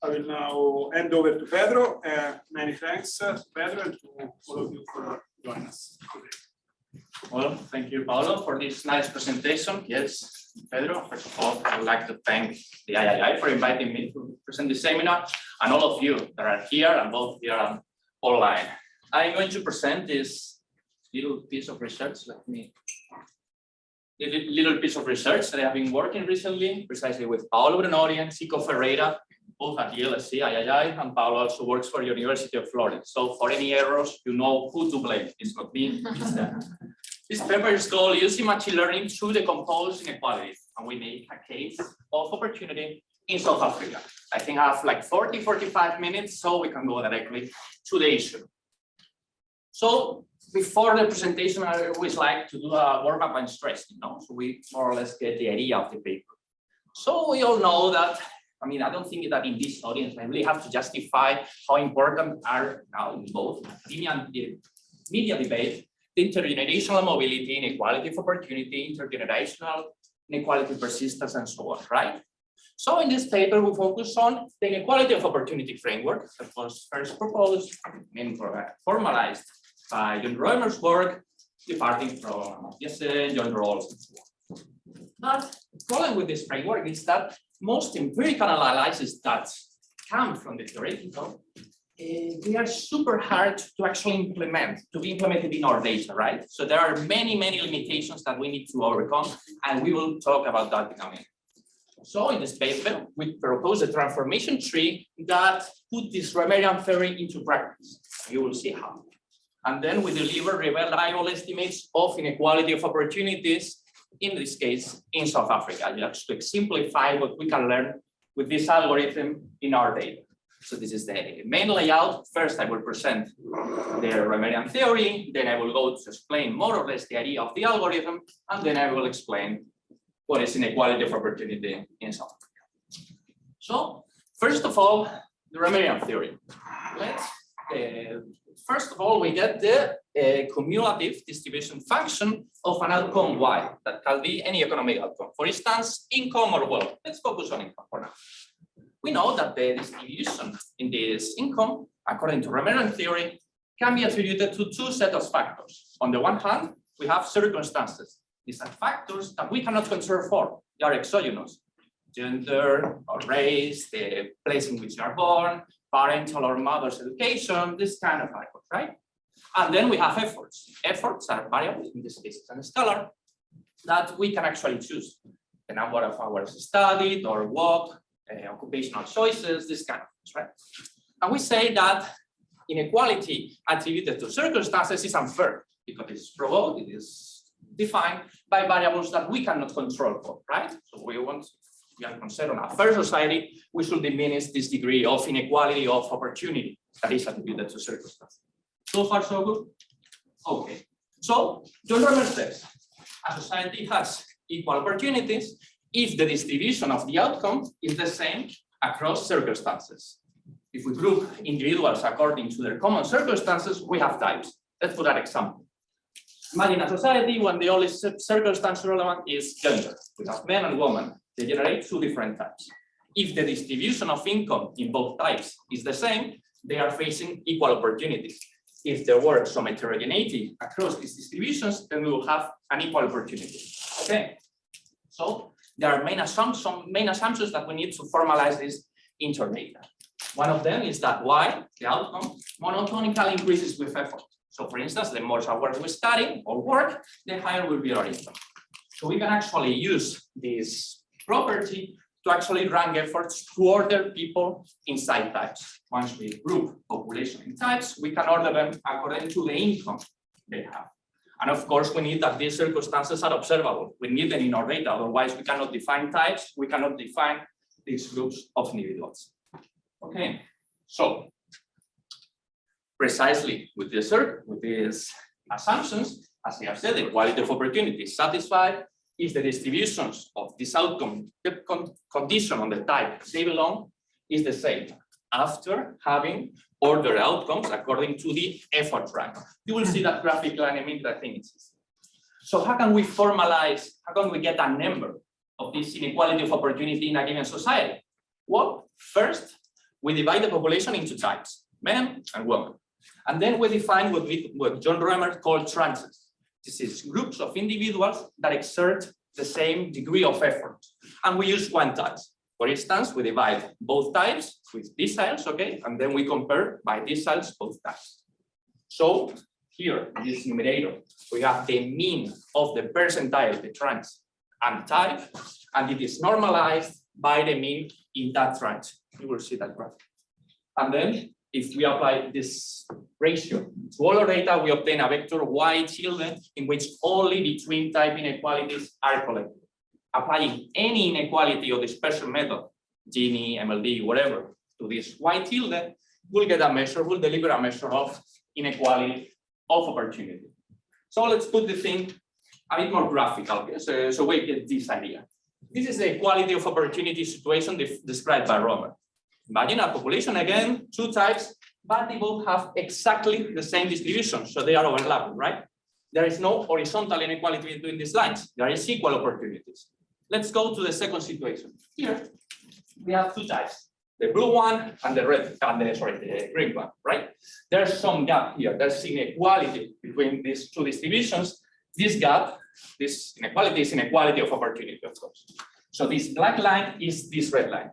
I will now hand over to Pedro. Many thanks to Pedro and to all of you for joining us today. Well, thank you, Paolo, for this nice presentation. Yes, Pedro, first of all, I would like to thank the III for inviting me to present this seminar, and all of you that are here and both here and online. I'm going to present this little piece of research. Little piece of research that I have been working recently, precisely with Paolo Brunori and Chico Ferreira, both at the LSE, III, and Paolo also works for the University of Florida. So for any errors, you know who to blame. It's not me, it's them. This paper is called Using Machine Learning to Decompose Inequalities, and we make a case of opportunity in South Africa. I think I have like 40-45 minutes, so we can go directly to the issue. So before the presentation, I always like to do a warm-up and stress, so we more or less get the idea of the paper. So we all know that, I don't think that in this audience, I really have to justify how important are now in both academia and the media debate, the intergenerational mobility, inequality of opportunity, intergenerational inequality persistence, and so on, right? So in this paper, we focus on the inequality of opportunity framework that was first proposed and formalized by John Roemer's work, departing from John Roemer and so on. But the problem with this framework is that most empirical analyses that come from the theoretical, they are super hard to actually implement, to be implemented in our data, right? So there are many, many limitations that we need to overcome, and we will talk about that in a minute. So in this paper, we propose a transformation tree that put this Roemerian theory into practice. You will see how. And then we deliver reliable estimates of inequality of opportunities, in this case, in South Africa, just to simplify what we can learn with this algorithm in our data. So this is the main layout. First, I will present the Roemerian theory, then I will go to explain more or less the idea of the algorithm, and then I will explain what is inequality of opportunity in South Africa. So, first of all, the Roemerian theory. First of all, we get the cumulative distribution function of an outcome y that can be any economic outcome. For instance, income or wealth. Let's focus on income for now. We know that the distribution in this income, according to Roemerian theory, can be attributed to two sets of factors. On the one hand, we have circumstances. These are factors that we cannot control for. They are exogenous. Gender or race, the place in which you are born, parental or mother's education, this kind of factors, right? And then we have efforts. Efforts are variables, in this case it's a scalar, that we can actually choose. The number of hours studied or work, occupational choices, this kind of things, right? And we say that inequality attributed to circumstances is unfair because it's provoked, it is defined by variables that we cannot control for, right? So we are concerned on a fair society, we should diminish this degree of inequality of opportunity that is attributed to circumstances. So far, so good? Okay. So, John Roemer says, a society has equal opportunities if the distribution of the outcome is the same across circumstances. If we group individuals according to their common circumstances, we have types. Let's put an example. Imagine a society when the only circumstance relevant is gender. We have men and women. They generate two different types. If the distribution of income in both types is the same, they are facing equal opportunities. If there were some heterogeneity across these distributions, then we will have an equal opportunity. Okay. So there are some main assumptions that we need to formalize this into our data. One of them is that y, the outcome, monotonically increases with effort. So for instance, the more hours we study or work, the higher will be our income. So we can actually use this property to actually rank efforts to order people inside types. Once we group population in types, we can order them according to the income they have. And of course, we need that these circumstances are observable. We need them in our data, otherwise we cannot define types, we cannot define these groups of individuals. Okay, so precisely with these assumptions, as I have said, the quality of opportunity is satisfied if the distributions of this outcome, the condition on the type they belong is the same after having ordered outcomes according to the effort rank. You will see that graphically in a minute, I think it's easy. So how can we formalize, how can we get a number of this inequality of opportunity in a given society? Well, first, we divide the population into types, men and women. And then we define what John Roemer called tranches. This is groups of individuals that exert the same degree of effort. And we use quantiles. For instance, we divide both types with deciles, okay? And then we compare by deciles both types. So here, in this numerator, we have the mean of the percentile, the tranche, and the type, and it is normalized by the mean in that tranche. You will see that graph. And then if we apply this ratio to all our data, we obtain a vector y tilde in which only between type inequalities are collected. Applying any inequality or dispersion method, Gini, MLD, whatever, to this y tilde, we'll get a measure, we'll deliver a measure of inequality of opportunity. So let's put the thing a bit more graphical, okay? So we get this idea. This is the equality of opportunity situation described by Roemer. Imagine a population, again, two types, but they both have exactly the same distribution, so they are overlapping, right? There is no horizontal inequality between these lines. There is equal opportunities. Let's go to the second situation. Here, we have two types, the blue one and the red, the green one, right? There's some gap here. There's inequality between these two distributions. This gap, this inequality is inequality of opportunity, of course. So this black line is this red line.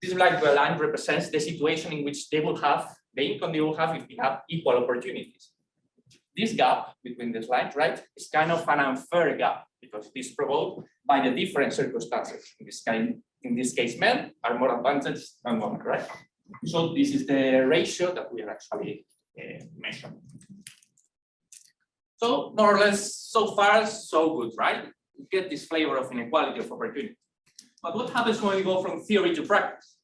This black line represents the situation in which they will have, the income they will have if they have equal opportunities. This gap between these lines, right, is kind of an unfair gap because it is provoked by the different circumstances. In this case, men are more advantaged than women, right? So this is the ratio that we are actually measuring. So more or less, so far, so good, right? You get this flavor of inequality of opportunity. But what happens when we go from theory to practice?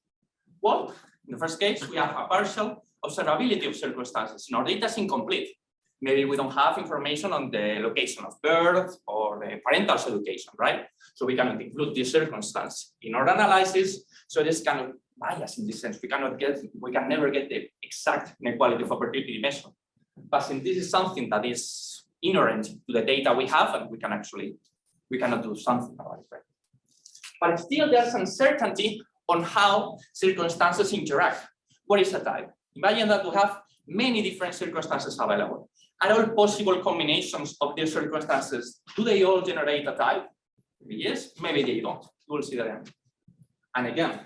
Well, in the first case, we have a partial observability of circumstances. Our data is incomplete. Maybe we don't have information on the location of birth or the parental education, right? So we cannot include this circumstance in our analysis. So this kind of bias in this sense. We can never get the exact inequality of opportunity measure. But since this is something that is inherent to the data we have, and we cannot do something about it, right? But still there's uncertainty on how circumstances interact. What is a type? Imagine that we have many different circumstances available. Are all possible combinations of these circumstances, do they all generate a type? Maybe yes, maybe they don't. We'll see that. And again,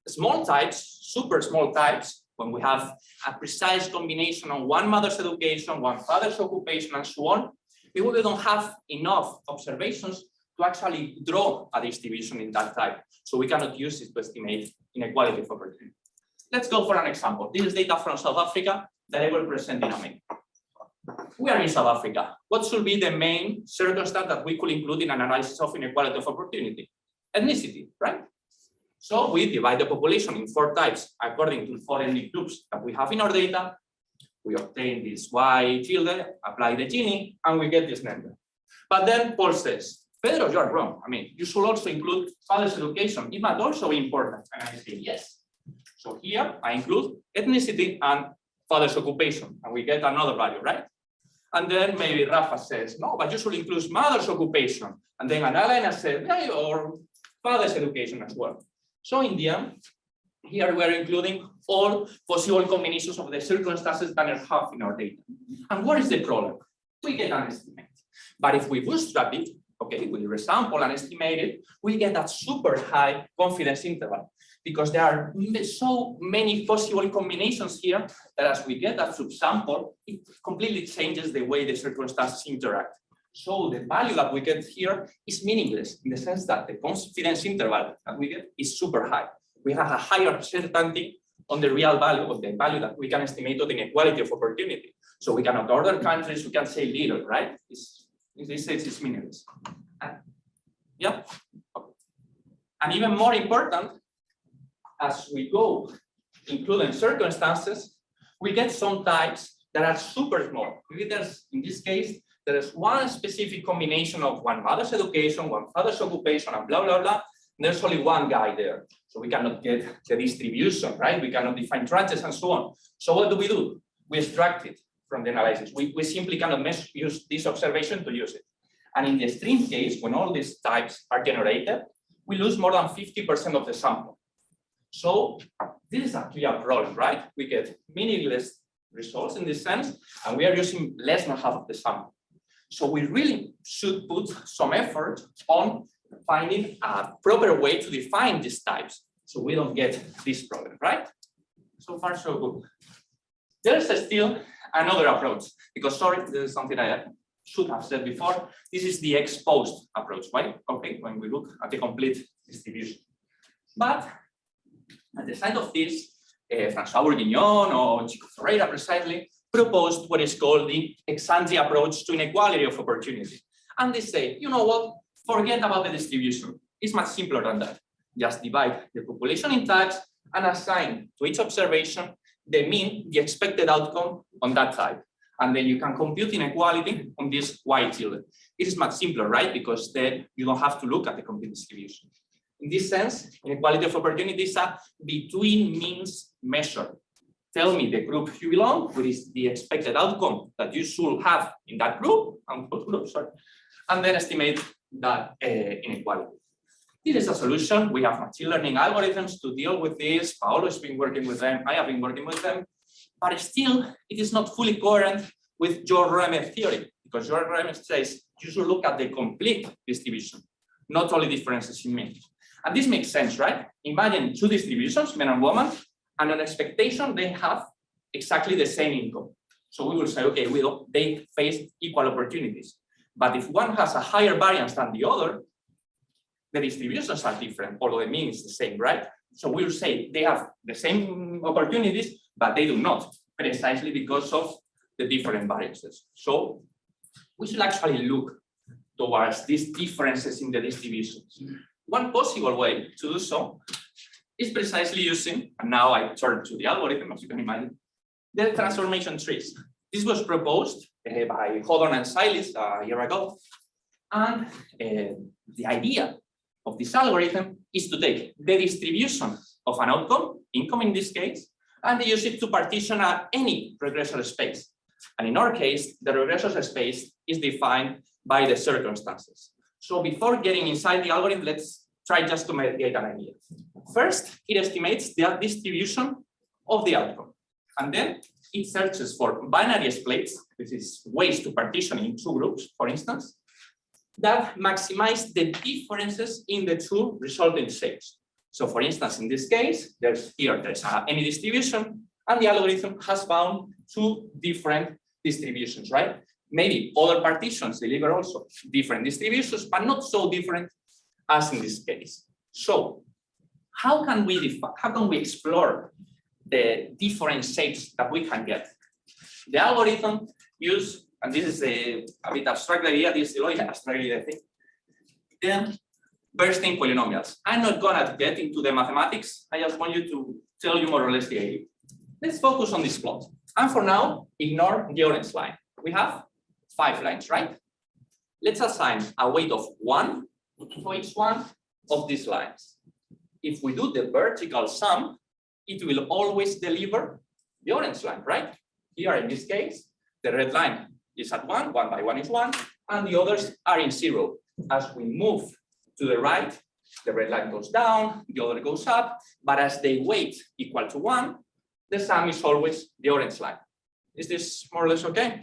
small types, super small types, when we have a precise combination on one mother's education, one father's occupation, and so on, we really don't have enough observations to actually draw a distribution in that type. So we cannot use it to estimate inequality of opportunity. Let's go for an example. This is data from South Africa that I will present in a minute. We are in South Africa. What should be the main circumstance that we could include in an analysis of inequality of opportunity? Ethnicity, right? So we divide the population in 4 types according to 4 ethnic groups that we have in our data. We obtain this Y tilde, apply the Gini, and we get this number. But then Paul says, Pedro, you are wrong. I mean, you should also include father's education. It might also be important. And I say, yes. So here I include ethnicity and father's occupation, and we get another value, right? And then maybe Rafa says, no, but you should include mother's occupation. And then Annalena says, yeah, or father's education as well. So in the end, here we are including all possible combinations of the circumstances that we have in our data. And what is the problem? We get an estimate. But if we bootstrap it, okay, we resample and estimate it, we get that super high confidence interval because there are so many possible combinations here that as we get that subsample, it completely changes the way the circumstances interact. So the value that we get here is meaningless in the sense that the confidence interval that we get is super high. We have a higher certainty on the real value of the value that we can estimate of the inequality of opportunity. So we cannot order countries, we can say little, right? In this sense, it's meaningless. Yeah. And even more important, as we go including circumstances, we get some types that are super small. Maybe there's, in this case, there is one specific combination of one mother's education, one father's occupation, and blah, blah, blah. There's only one guy there. So we cannot get the distribution, right? We cannot define tranches and so on. So what do? We extract it from the analysis. We simply cannot use this observation to use it. And in the extreme case, when all these types are generated, we lose more than 50% of the sample. So this is a clear problem, right? We get meaningless results in this sense, and we are using less than half of the sample. So we really should put some effort on finding a proper way to define these types, so we don't get this problem, right? So far, so good. There's still another approach, because sorry, this is something I should have said before. This is the exposed approach, right? Okay, when we look at the complete distribution. But at the side of this, François Bourguignon or Chico Ferreira precisely proposed what is called the ex-ante approach to inequality of opportunity. And they say, you know what, forget about the distribution. It's much simpler than that. Just divide the population in types and assign to each observation the mean, the expected outcome on that type. And then you can compute inequality on this y tilde. It is much simpler, right? Because then you don't have to look at the complete distribution. In this sense, inequality of opportunity is a between means measure. Tell me the group you belong, what is the expected outcome that you should have in that group, and then estimate that inequality. This is a solution. We have machine learning algorithms to deal with this. Paolo has been working with them. I have been working with them. But still, it is not fully coherent with John Roemer theory, because John Roemer says you should look at the complete distribution, not only differences in mean. And this makes sense, right? Imagine two distributions, men and women, and an expectation they have exactly the same income. So we will say, okay, they face equal opportunities. But if one has a higher variance than the other, the distributions are different, although the mean is the same, right? So we'll say they have the same opportunities, but they do not, precisely because of the different variances. So we should actually look towards these differences in the distributions. One possible way to do so is precisely using, and now I turn to the algorithm, as you can imagine, the transformation trees. This was proposed by Hothorn and Zeileis a year ago. And the idea of this algorithm is to take the distribution of an outcome, income in this case, and they use it to partition any regressor space. And in our case, the regressor space is defined by the circumstances. So before getting inside the algorithm, let's try just to get an idea. First, it estimates the distribution of the outcome. And then it searches for binary splits, which is ways to partition in two groups, for instance, that maximize the differences in the two resulting shapes. So for instance, in this case, there's any distribution, and the algorithm has found two different distributions, right? Maybe other partitions deliver also different distributions, but not so different as in this case. So how can we explore the different shapes that we can get? The algorithm use, and this is a bit abstract idea, this is the abstract idea, I think, then bursting polynomials. I'm not gonna get into the mathematics. I just want you to tell you more or less the idea. Let's focus on this plot. And for now, ignore the orange line. We have 5 lines, right? Let's assign a weight of 1 for each one of these lines. If we do the vertical sum, it will always deliver the orange line, right? Here in this case, the red line is at 1, 1 by 1 is 1, and the others are in 0. As we move to the right, the red line goes down, the other goes up, but as they weight equal to 1, the sum is always the orange line. Is this more or less okay?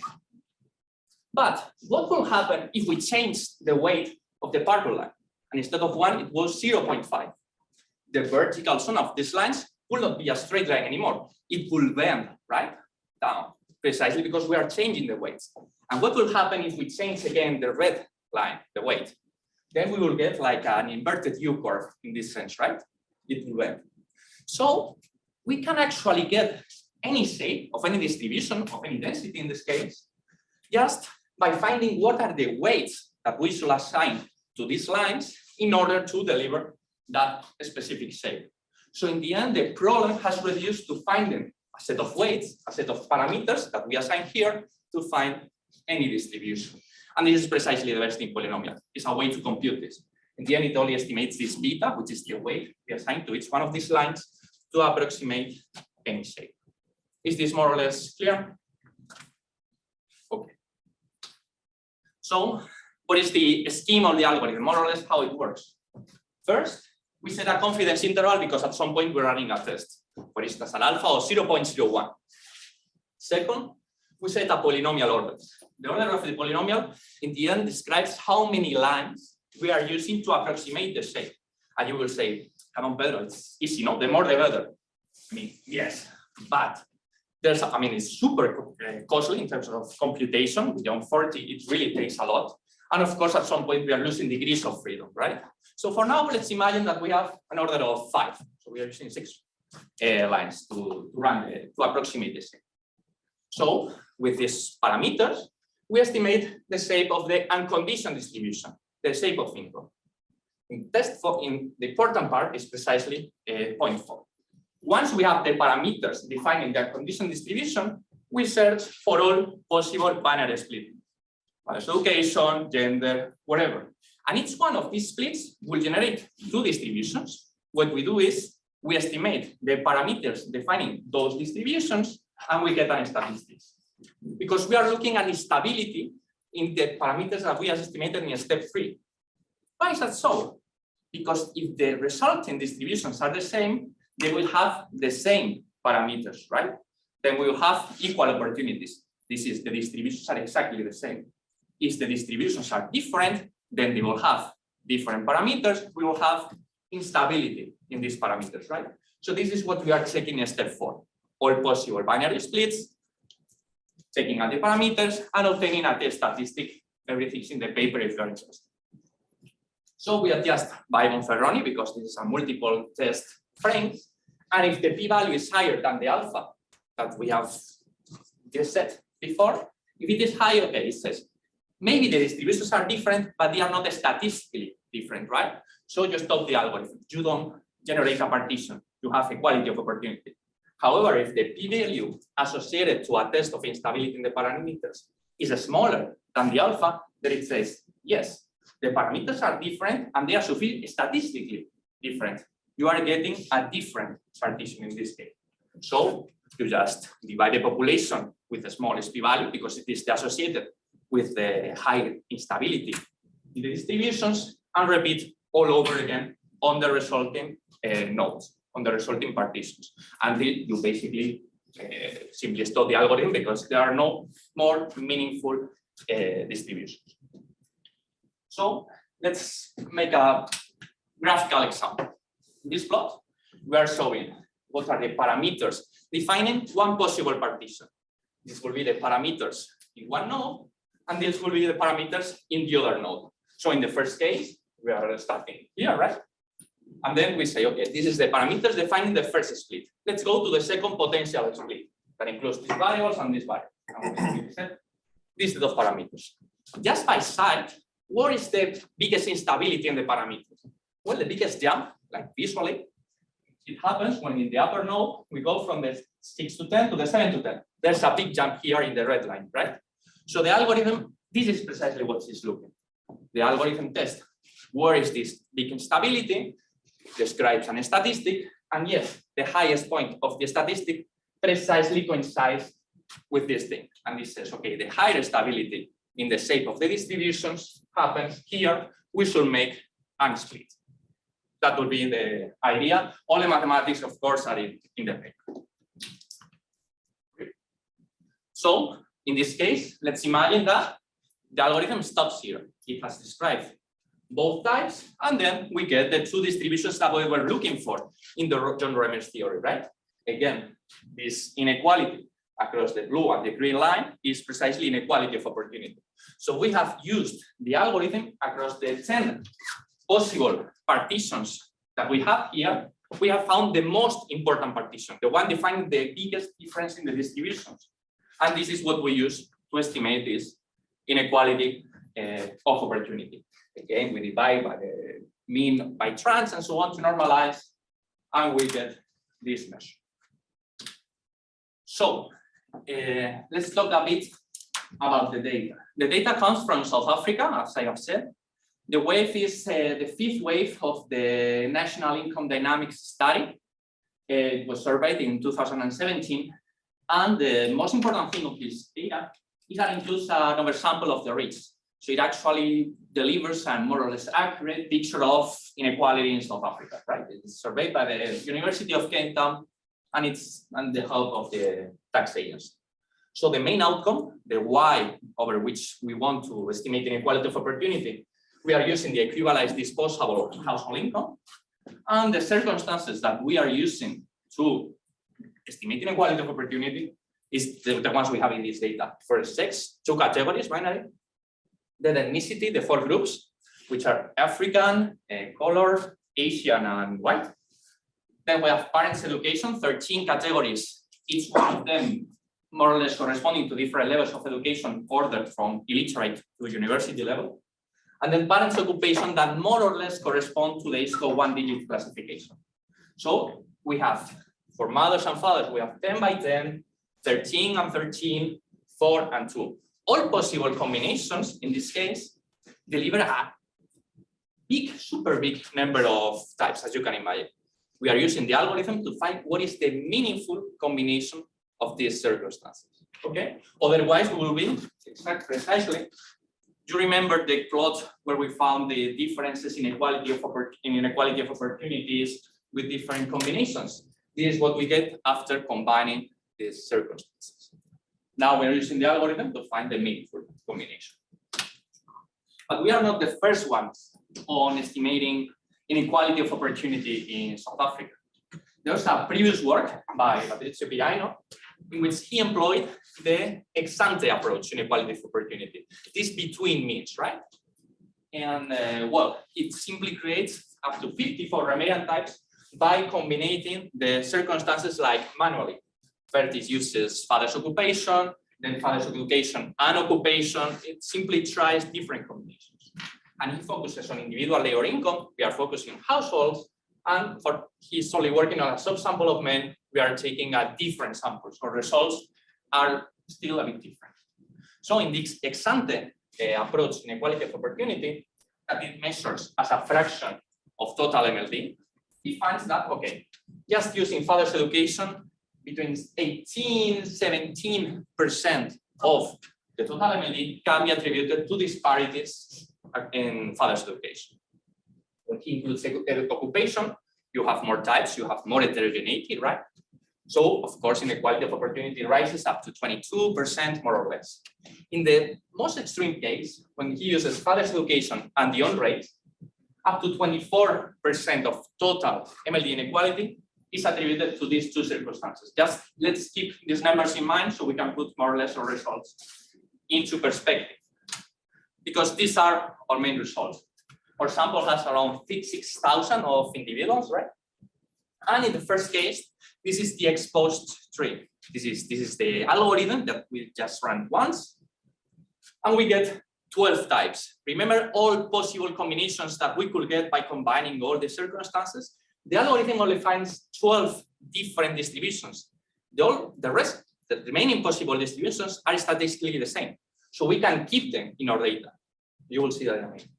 But what will happen if we change the weight of the purple line? And instead of 1, it was 0.5. The vertical sum of these lines will not be a straight line anymore. It will bend, right, down, precisely because we are changing the weights. And what will happen if we change again the red line, the weight? Then we will get like an inverted U-curve in this sense, right? It will bend. So we can actually get any shape of any distribution of any density in this case, just by finding what are the weights that we should assign to these lines in order to deliver that specific shape. So in the end, the problem has reduced to finding a set of weights, a set of parameters that we assign here to find any distribution. And this is precisely the bursting polynomial. It's a way to compute this. In the end, it only estimates this beta, which is the weight we assign to each one of these lines to approximate any shape. Is this more or less clear? Okay. So what is the scheme of the algorithm? More or less how it works. First, we set a confidence interval because at some point we're running a test. for instance, an alpha of 0.01. Second, we set a polynomial order. The order of the polynomial in the end describes how many lines we are using to approximate the shape. And you will say, come on, Pedro, it's easy, no? The more the better. I mean, yes, but there's, I mean, it's super costly in terms of computation. Beyond 40, it really takes a lot. And of course, at some point, we are losing degrees of freedom, right? So for now, let's imagine that we have an order of 5. So we are using 6 lines to approximate the shape. So with these parameters, we estimate the shape of the unconditioned distribution, the shape of income. In the important part is precisely 0.4. Once we have the parameters defining the unconditioned distribution, we search for all possible binary splitting. Education, gender, whatever. And each one of these splits will generate 2 distributions. What we do is we estimate the parameters defining those distributions and we get an statistics. Because we are looking at stability in the parameters that we have estimated in step 3. Why is that so? Because if the resulting distributions are the same, they will have the same parameters, right? Then we will have equal opportunities. This is, the distributions are exactly the same. If the distributions are different, then they will have different parameters. We will have instability in these parameters, right? So this is what we are checking in step 4. All possible binary splits, checking out the parameters, and obtaining a test statistic. Everything's in the paper if you're interested. So we adjust by Monferroni because this is a multiple test frame. And if the p-value is higher than the alpha that we have just said before, if it is higher, okay, it says, maybe the distributions are different, but they are not statistically different, right? So you stop the algorithm. You don't generate a partition. You have equality of opportunity. However, if the p-value associated to a test of instability in the parameters is smaller than the alpha, then it says, yes, the parameters are different and they are statistically different. You are getting a different partition in this case. So you just divide the population with the smallest p-value because it is associated with the high instability in the distributions and repeat all over again on the resulting nodes, on the resulting partitions, until you basically simply stop the algorithm because there are no more meaningful distributions. So let's make a graphical example. In this plot, we are showing what are the parameters defining one possible partition. This will be the parameters in one node, and this will be the parameters in the other node. So in the first case, we are starting here, right? And then we say, okay, this is the parameters defining the first split. Let's go to the second potential split that includes these variables and this variable. These are the parameters. Just by sight, what is the biggest instability in the parameters? Well, the biggest jump, like visually, it happens when in the upper node, we go from the 6 to 10 to the 7 to 10. There's a big jump here in the red line, right? So the algorithm, this is precisely what it's looking. The algorithm test, where is this big instability, describes a statistic, and yes, the highest point of the statistic precisely coincides with this thing. And this says, okay, the higher stability in the shape of the distributions happens here, we should make an split. That would be the idea. All the mathematics, of course, are in the paper. So in this case, let's imagine that the algorithm stops here. It has described both types, and then we get the 2 distributions that we were looking for in the John Roemer's theory, right? Again, this inequality across the blue and the green line is precisely inequality of opportunity. So we have used the algorithm across the 10 possible partitions that we have here. We have found the most important partition, the one defining the biggest difference in the distributions. And this is what we use to estimate this inequality of opportunity. Again, we divide by the mean by trans and so on to normalize, and we get this measure. So let's talk a bit about the data. The data comes from South Africa, as I have said. The wave is the 5th wave of the National Income Dynamics Study. It was surveyed in 2017. And the most important thing of this data is that it includes an oversample of the rich. So it actually delivers a more or less accurate picture of inequality in South Africa, right? It's surveyed by the University of Cape Town and it's and the help of the tax agency. So the main outcome, the Y over which we want to estimate inequality of opportunity, we are using the equivalized disposable household income, and the circumstances that we are using to estimate inequality of opportunity is the ones we have in this data. First, sex, 2 categories, binary. Then ethnicity, the 4 groups, which are African, color, Asian, and white. Then we have parents' education, 13 categories, each one of them more or less corresponding to different levels of education ordered from illiterate to university level. And then parents' occupation that more or less correspond to the ISCO 1-digit classification. So we have, for mothers and fathers, we have 10 by 10, 13 and 13, 4 and 2. All possible combinations, in this case, deliver a big, super big number of types, as you can imagine. We are using the algorithm to find what is the meaningful combination of these circumstances. Okay. Otherwise, we will be precisely. You remember the plot where we found the differences in inequality of opportunities with different combinations. This is what we get after combining these circumstances. Now we're using the algorithm to find the meaningful combination. But we are not the first ones on estimating inequality of opportunity in South Africa. There's a previous work by Pedro in which he employed the ex-ante approach to inequality of opportunity. This between means, right? And well, it simply creates up to 54 remedial types by combining the circumstances like manually. First, it uses father's occupation, then father's occupation and occupation. It simply tries different combinations. And he focuses on individual labor income. We are focusing on households. And for he's only working on a subsample of men, we are taking a different sample. So results are still a bit different. So in this ex-ante approach, inequality of opportunity, that it measures as a fraction of total MLD, he finds that, okay, just using father's education, between 18–17% of the total MLD can be attributed to disparities in father's education. When he includes occupation, you have more types, you have more heterogeneity, right? So, of course, inequality of opportunity rises up to 22%, more or less. In the most extreme case, when he uses father's education and the on rate, up to 24% of total MLD inequality is attributed to these 2 circumstances. Just let's keep these numbers in mind so we can put more or less our results into perspective. Because these are our main results. Our sample has around 6,000 of individuals, right? And in the first case, this is the exposed tree. This is the algorithm that we just run once. And we get 12 types. Remember all possible combinations that we could get by combining all the circumstances? The algorithm only finds 12 different distributions. The rest, the remaining possible distributions are statistically the same. So we can keep them in our data. You will see that in a minute.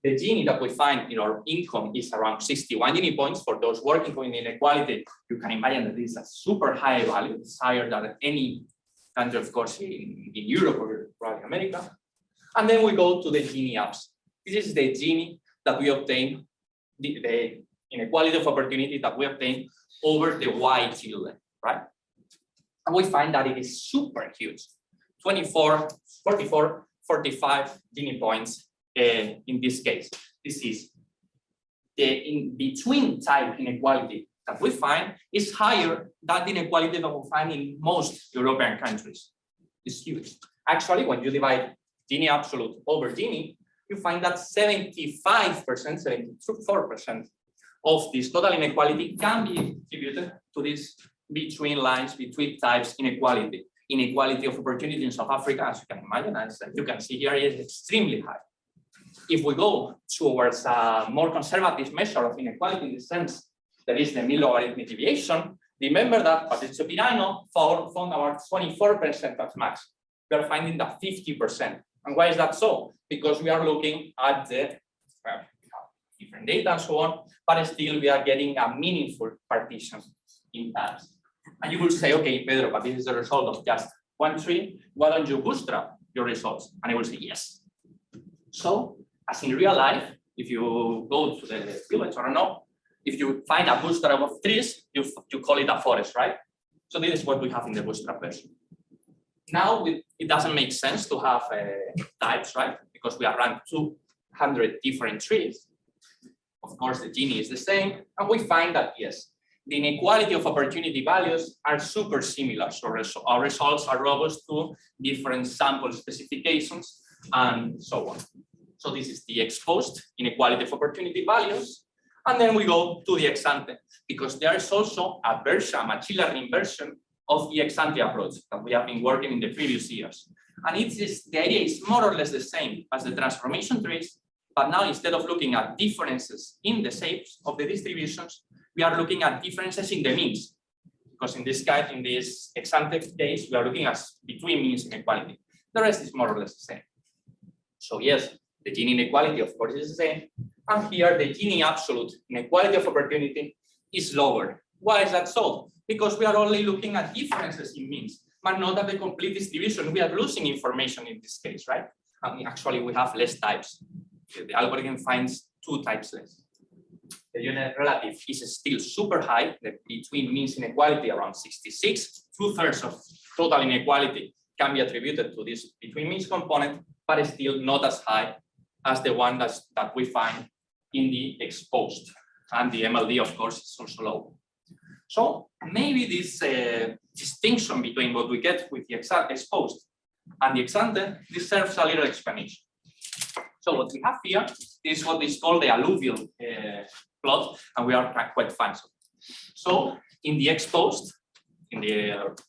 The Gini that we find in our income is around 61 Gini points for those working with inequality. You can imagine that this is a super high value. It's higher than any country, of course, in Europe or Latin America. And then we go to the Gini apps. This is the Gini that we obtain, the inequality of opportunity that we obtain over the Y tilde, right? And we find that it is super huge. 24, 44, 45 Gini points in this case. This is the in-between type inequality that we find is higher than the inequality that we find in most European countries. It's huge. Actually, when you divide Gini absolute over Gini, you find that 75%, 74% of this total inequality can be attributed to this between lines, between types inequality. Inequality of opportunity in South Africa, as you can imagine, as you can see here, is extremely high. If we go towards a more conservative measure of inequality in the sense that is the mean logarithmic deviation, remember that Pedro found about 24% at max. We are finding that 50%. And why is that so? Because we are looking at the different data and so on, but still we are getting a meaningful partition in types. And you will say, okay, Pedro, but this is the result of just one tree. Why don't you bootstrap your results? And I will say yes. So, as in real life, if you go to the village, I don't know, If you find a bootstrap of trees, you call it a forest, right? So this is what we have in the bootstrap version. Now it doesn't make sense to have types, right? Because we are around 200 different trees. Of course, the Gini is the same, and we find that yes, the inequality of opportunity values are super similar. So our results are robust to different sample specifications and so on. So this is the exposed inequality of opportunity values. And then we go to the ex-ante, because there is also a version, a machine learning version of the ex-ante approach that we have been working in the previous years. And the idea is more or less the same as the transformation trees, but now instead of looking at differences in the shapes of the distributions, we are looking at differences in the means. Because in this case, in this ex-ante case, we are looking at between means inequality. The rest is more or less the same. So yes, the Gini inequality, of course, is the same. And here, the Gini absolute inequality of opportunity is lower. Why is that so? Because we are only looking at differences in means, but not at the complete distribution. We are losing information in this case, right? I mean, actually, we have less types. The algorithm finds 2 types less. The unit relative is still super high. The between means inequality around 66. 2/3 of total inequality can be attributed to this between means component, but it's still not as high as the one that we find in the exposed. And the MLD, of course, is also low. So maybe this distinction between what we get with the exposed and the ex-ante deserves a little explanation. So what we have here is what is called the alluvial plot, and we are quite fans of it. So in the exposed, in the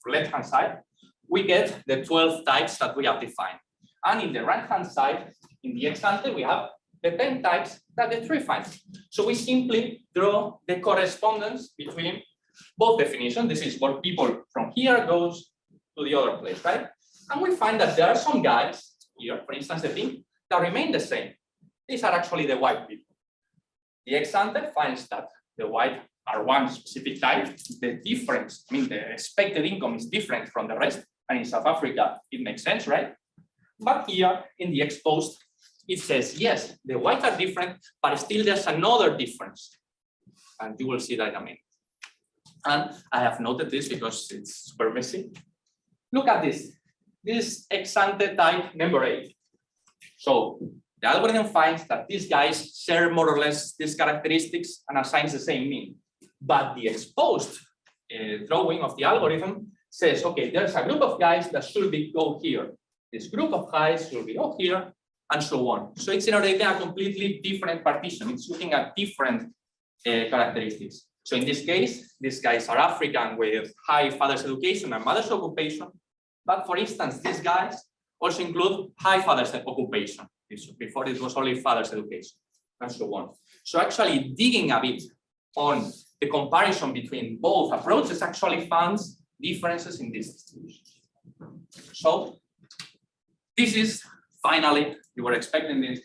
left-hand side, we get the 12 types that we have defined. And in the right-hand side, in the ex-ante, we have the 10 types that the tree finds. So we simply draw the correspondence between both definitions. This is what people from here goes to the other place, right? And we find that there are some guys here, for instance, the pink, that remain the same. These are actually the white people. The ex-ante finds that the white are one specific type. The difference, I mean, the expected income is different from the rest. And in South Africa, it makes sense, right? But here in the exposed, it says, yes, the whites are different, but still there's another difference. And you will see that in a minute. And I have noted this because it's super messy. Look at this. This ex-ante type number 8. So the algorithm finds that these guys share more or less these characteristics and assigns the same mean. But the exposed drawing of the algorithm says, okay, there's a group of guys that should go here. This group of guys should go here, and so on. So it's generating a completely different partition. It's looking at different characteristics. So in this case, these guys are African with high father's education and mother's occupation. But for instance, these guys also include high father's occupation. Before it was only father's education, and so on. So actually digging a bit on the comparison between both approaches actually finds differences in these distributions. So this is finally, you were expecting this,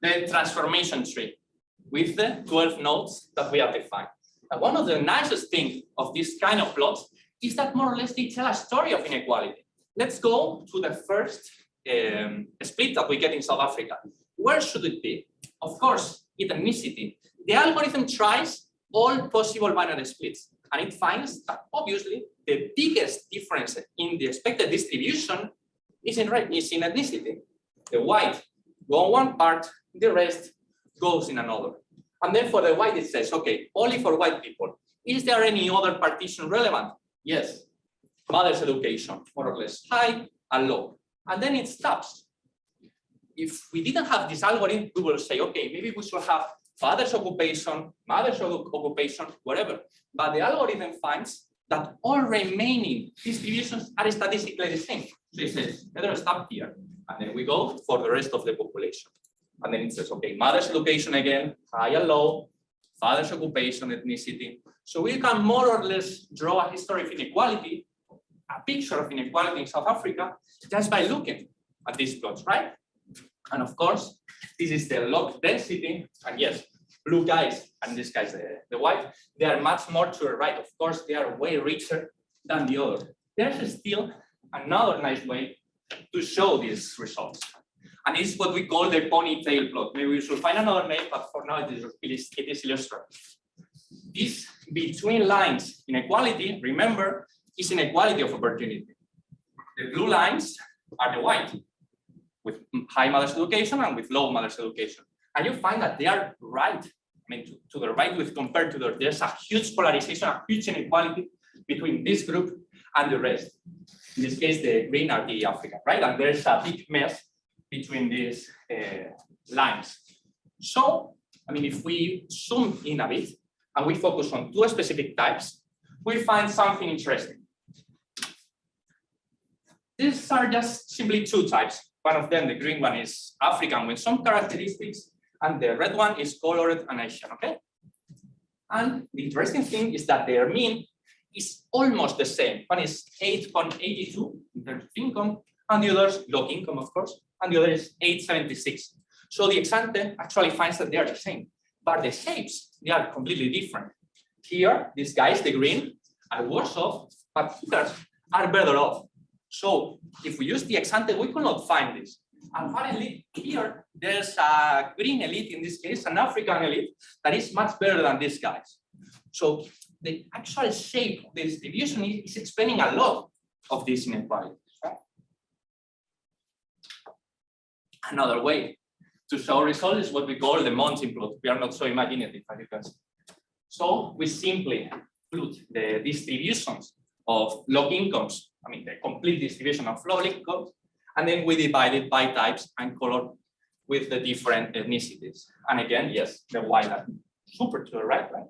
the transformation tree with the 12 nodes that we have defined. And one of the nicest things of this kind of plots is that more or less they tell a story of inequality. Let's go to the first split that we get in South Africa. Where should it be? Of course, ethnicity. The algorithm tries all possible binary splits, and it finds that obviously the biggest difference in the expected distribution is in ethnicity. The white go one part, the rest goes in another. And then for the white, it says, okay, only for white people. Is there any other partition relevant? Yes. Mother's education, more or less, high and low. And then it stops. If we didn't have this algorithm, we will say, okay, maybe we should have father's occupation, mother's occupation, whatever. But the algorithm finds that all remaining distributions are statistically the same. So it says, Pedro, stop here. And then we go for the rest of the population. And then it says, okay, mother's education again, high and low, father's occupation, ethnicity. So we can more or less draw a history of inequality, a picture of inequality in South Africa, just by looking at these plots, right? And of course, this is the log density. And yes, blue guys, and this guy's the white, they are much more to the right. Of course, they are way richer than the other. There's still another nice way to show these results. And it's what we call the ponytail plot. Maybe we should find another name, but for now it is illustrative. this between lines inequality, remember, is inequality of opportunity. The blue lines are the white, with high mother's education and with low mother's education. And you find that they are right, I mean, to the right with compared to there's a huge polarization, a huge inequality between this group and the rest. In this case, the green are the African, right? And there's a big mess between these lines. So, I mean, if we zoom in a bit and we focus on two specific types, we find something interesting. These are just simply two types. One of them, the green one, is African with some characteristics, and the red one is colored and Asian, okay? And the interesting thing is that their mean is almost the same. One is 8.82 in terms of income, and the other is low income, of course, and the other is 8.76. So the exante actually finds that they are the same, but the shapes, they are completely different. Here, these guys, the green, are worse off, but others are better off. So if we use the exante, we cannot find this. Apparently, here, there's a green elite, in this case, an African elite, that is much better than these guys. So the actual shape of the distribution is explaining a lot of this inequality. Right? Another way to show results is what we call the mountain plot. We are not so imaginative, as you can see. So we simply plot the distributions of log incomes, I mean, the complete distribution of log incomes, and then we divide it by types and color with the different ethnicities. And again, yes, the white are super to the right, right?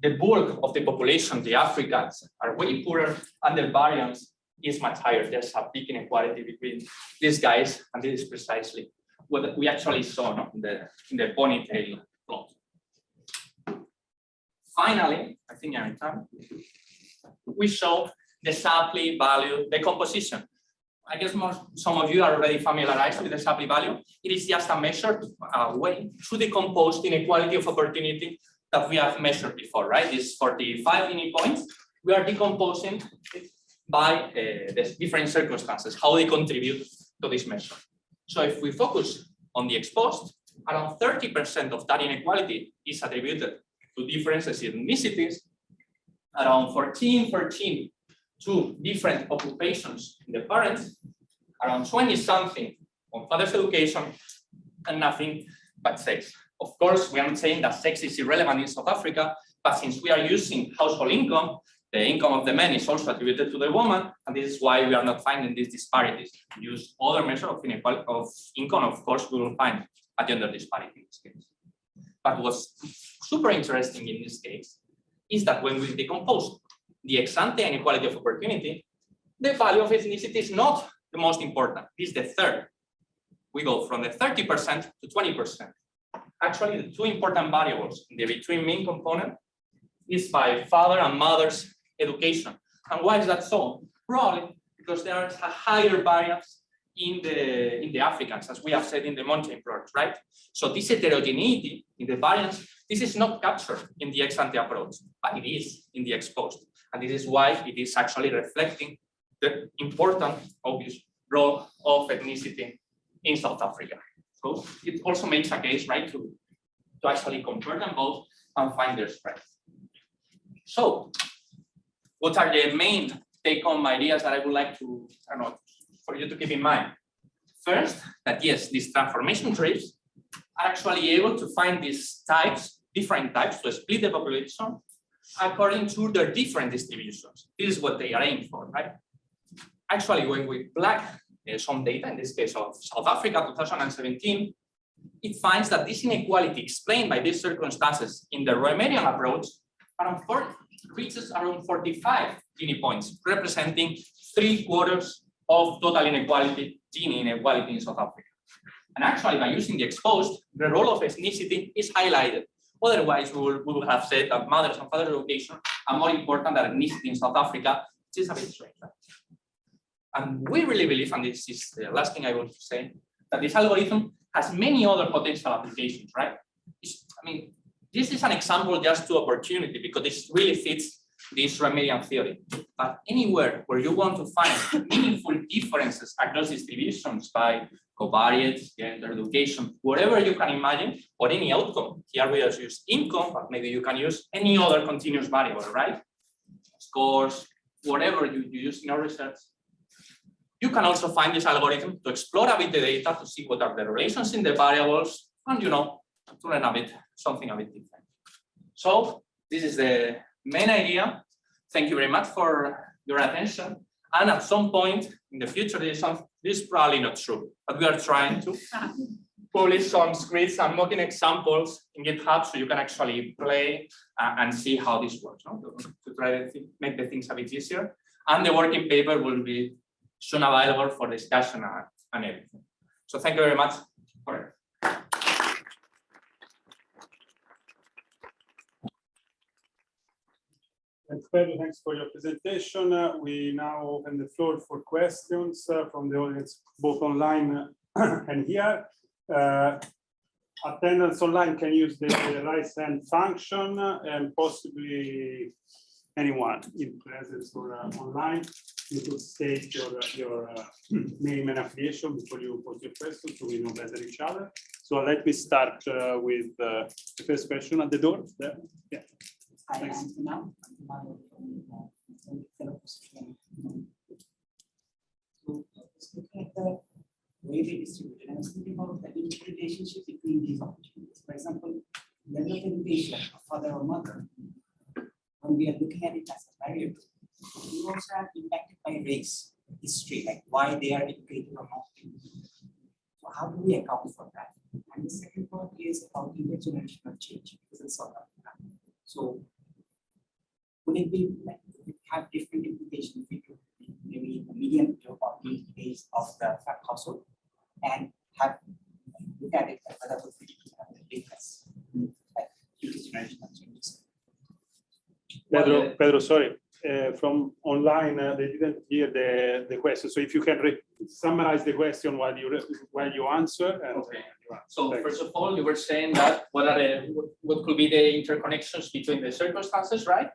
The bulk of the population, the Africans, are way poorer, and the variance is much higher. There's a big inequality between these guys, and this is precisely what we actually saw, no? in the ponytail plot. Finally, I think I'm in time. We show the Shapley value decomposition. I guess some of you are already familiarized with the Shapley value. It is just a measured way to decompose the inequality of opportunity that we have measured before, right? This 45 Gini points. We are decomposing it by the different circumstances, how they contribute to this measure. So if we focus on the exposed, around 30% of that inequality is attributed to differences in ethnicities, around 14 to different occupations in the parents, around 20-something on father's education, and nothing but sex. Of course, we are not saying that sex is irrelevant in South Africa, but since we are using household income, the income of the man is also attributed to the woman, and this is why we are not finding these disparities. Use other measure of inequality of income, of course, we will find a gender disparity in this case. But what's super interesting in this case is that when we decompose the ex-ante inequality of opportunity, the value of ethnicity is not the most important, it's the third. We go from the 30% to 20%. Actually, the two important variables in the between mean component is by father and mother's education. And why is that so? Probably because there is a higher variance in the Africans, as we have said in the mountain plot, right? So this heterogeneity in the variance, this is not captured in the ex-ante approach, but it is in the exposed. And this is why it is actually reflecting the important, obvious role of ethnicity in South Africa. So it also makes a case, right, to actually compare them both and find their strength. So what are the main take-home ideas that I would like to, I don't know, for you to keep in mind? First, that yes, these transformation trees are actually able to find these types, different types, to split the population according to their different distributions. This is what they are aiming for, right? Actually, when we plug some data, in this case of South Africa 2017, it finds that this inequality explained by these circumstances in the Roemerian approach reaches around 45 Gini points, representing 3/4 of total inequality, Gini inequality in South Africa. And actually, by using the exposed, the role of ethnicity is highlighted. Otherwise, we will have said that mothers and father education are more important than ethnicity in South Africa, which is a bit strange. Right? And we really believe, and this is the last thing I want to say, that this algorithm has many other potential applications, right? I mean, this is an example just to opportunity because this really fits this Roemerian theory. But anywhere where you want to find meaningful differences across distributions by covariate, gender, education, whatever you can imagine, or any outcome. Here we just use income, but maybe you can use any other continuous variable, right? Scores, whatever you use in our research. You can also find this algorithm to explore a bit the data to see what are the relations in the variables, and to learn a bit, something a bit different. So this is the main idea. Thank you very much for your attention. And at some point in the future, this is probably not true, but we are trying to publish some scripts and mocking examples in GitHub so you can actually play and see how this works, to try to make the things a bit easier. And the working paper will be soon available for discussion and everything. So thank you very much for it. Thanks, Pedro. Thanks for your presentation. We now open the floor for questions from the audience, both online and here. Attendants online can use the raise hand function, and possibly anyone in presence or online. You could state your name and affiliation before you pose your question, so we know better each other. So let me start with the first question at the door. There. Yeah. Thanks. Looking at the way they distribute, and I was thinking about the interrelationship between these opportunities. For example, level of education of father or mother, when we are looking at it as a variable, we also have impacted by race, history, like why they are educated or not. So how do we account for that? And the second part is about intergenerational change. This is sort of so. Would it be like have different implications if you maybe the median or mean age of the household and have look at it whether it would be the difference like intergenerational changes? Pedro, sorry. From online, they didn't hear the question. So if you can summarize the question while you answer. And, okay. So first of all, you were saying that what could be the interconnections between the circumstances, right?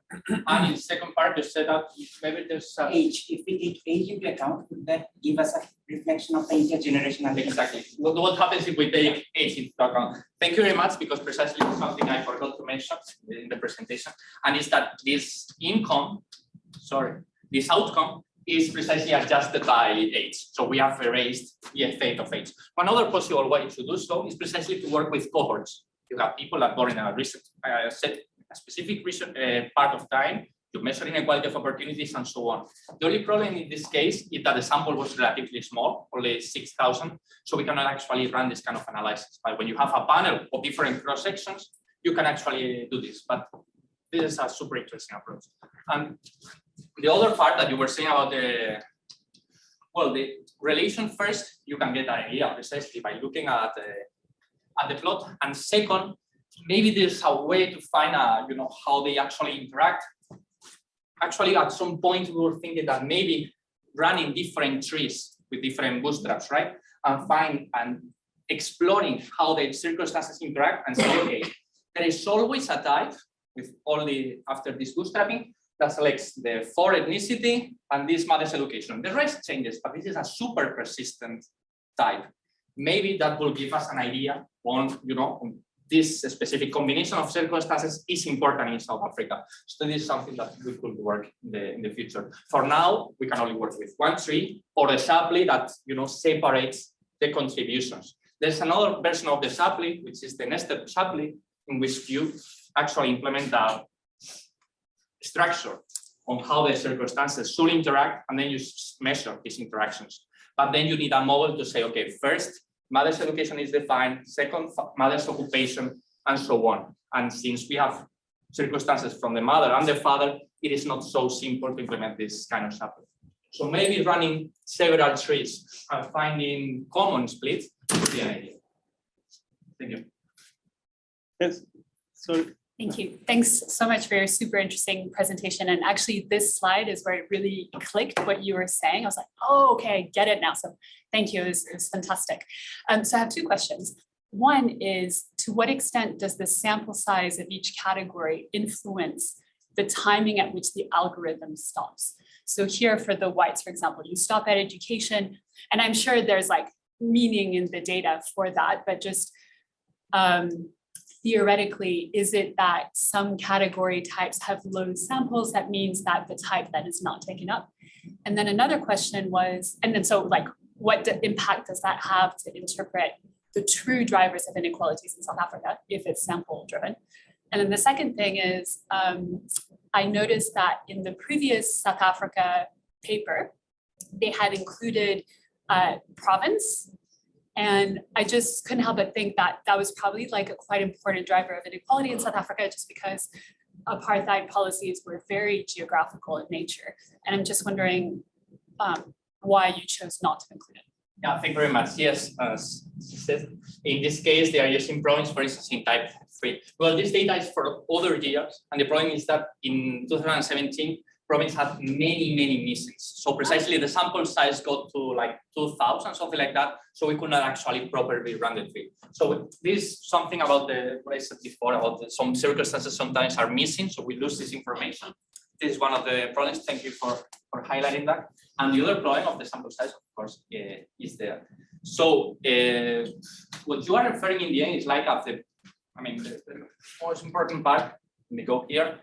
And in the second part, you said that maybe there's age. If we take age into account, would that give us a reflection of the intergenerational? Exactly. What happens if we take age into account? Thank you very much, because precisely something I forgot to mention in the presentation, and is that this outcome is precisely adjusted by age. So we have erased the effect of age. One other possible way to do so is precisely to work with cohorts. You have people that are in a specific part of time to measure inequality of opportunities and so on. The only problem in this case is that the sample was relatively small, only 6,000. So we cannot actually run this kind of analysis. But when you have a panel of different cross sections, you can actually do this. But this is a super interesting approach. And the other part that you were saying about the relation, first, you can get an idea precisely by looking at the plot. And second, maybe there's a way to find how they actually interact. Actually, at some point, we were thinking that maybe running different trees with different bootstraps, right? And exploring how the circumstances interact and say, okay, there is always a type with after this bootstrapping that selects the for ethnicity and this mother's education. The rest changes, but this is a super persistent type. Maybe that will give us an idea on, this specific combination of circumstances is important in South Africa. So this is something that we could work in the future. For now, we can only work with one tree or a supply that separates the contributions. There's another version of the supply, which is the nested supply, in which you actually implement the structure on how the circumstances should interact, and then you measure these interactions. But then you need a model to say, okay, first, mother's education is defined, second, mother's occupation, and so on. And since we have circumstances from the mother and the father, it is not so simple to implement this kind of supply. So maybe running several trees and finding common splits would be an idea. Thank you. Yes, sorry. Thank you. Thanks so much for your super interesting presentation. And actually, this slide is where it really clicked what you were saying. I was like, oh, okay, I get it now. So thank you. It was fantastic. So I have two questions. One is, to what extent does the sample size of each category influence the timing at which the algorithm stops? So here for the whites, for example, you stop at education, and I'm sure there's like meaning in the data for that, but just theoretically, is it that some category types have low samples that means that the type that is not taken up? And then another question was, and then so like, what impact does that have to interpret the true drivers of inequalities in South Africa if it's sample driven? And then the second thing is, I noticed that in the previous South Africa paper, they had included province. And I just couldn't help but think that that was probably like a quite important driver of inequality in South Africa, just because apartheid policies were very geographical in nature. And I'm just wondering why you chose not to include it. Yeah, thank you very much. Yes, as she said, in this case, they are using province, for instance, in type 3. Well, this data is for other years. And the problem is that in 2017, province had many missings. So precisely the sample size got to like 2,000, something like that. So we could not actually properly run the tree. So this is something about what I said before about some circumstances sometimes are missing. So we lose this information. This is one of the problems. Thank you for highlighting that. And the other problem of the sample size, of course, is there. So what you are referring in the end is like the most important part. Let me go here.